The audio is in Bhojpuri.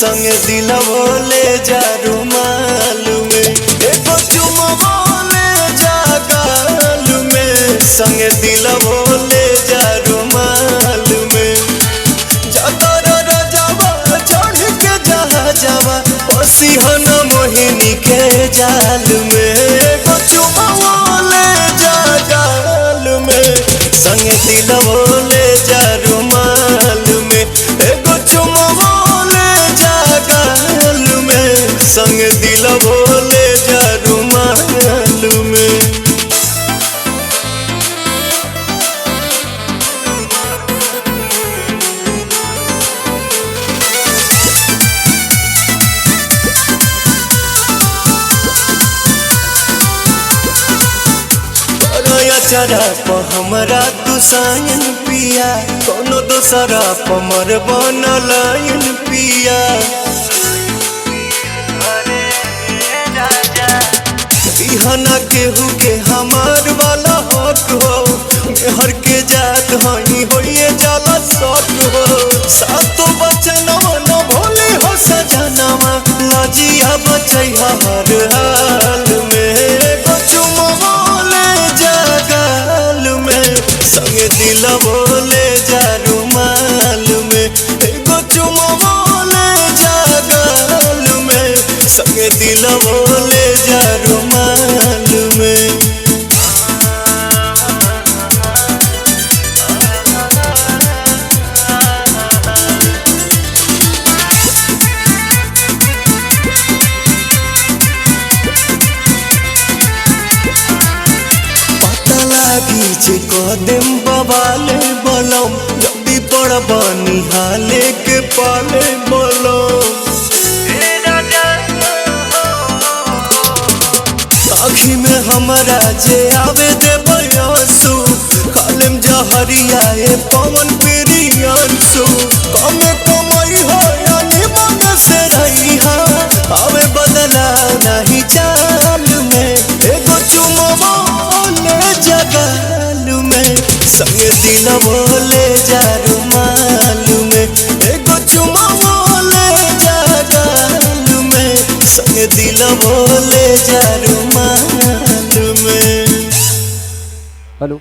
संग दिलवो ले जा रुमाल में, एगो चुमवो ले जा गाल में, संग दिलवो ले जा रुमाल में। जातर रजावा चढ़ के जहाजवा पसिहन मोहिनी के जाल में, एगो चुमवो ले जा गाल में, संग दिलवो ले जा रुमाल में, एगो चुमवो ले जा गाल में, संग दिलवो ले जा रुमाल में। चरा प हमरा तू सायन पिया, कोनो दोसरा प मर बनलायन पिया। बिहना केहू के हमार वाला हक हो, मेहर के जात हई होइए जाला शौक हो। सातो बचनवा न भोले हो सजनवा, लजिया बचैहा हर हाल में, एगो चुमवो ले जा गाल में, संग दिलवो ले जा रुमाल में, एगो चुमवो ले जा गाल में, संग दिलवो ले जा रुमाल में। पीछे कदम बवाले बलम, जल्दी पड़ बनी हाले के पाले बलम। आँखी में हमरा जे आवे दे बयासु, कालम जहरिया ए पवन प्रियांसु। कमे कमई हो यानी मन से रही हा, आवे बदला नहीं चाल में, एगो चुमवो ले जा गाल में, संग दिलवो ले जा रुमाल में, एगो चुमवो ले जा गाल में, संग दिलवो ले जा रुमाल में। हेलो।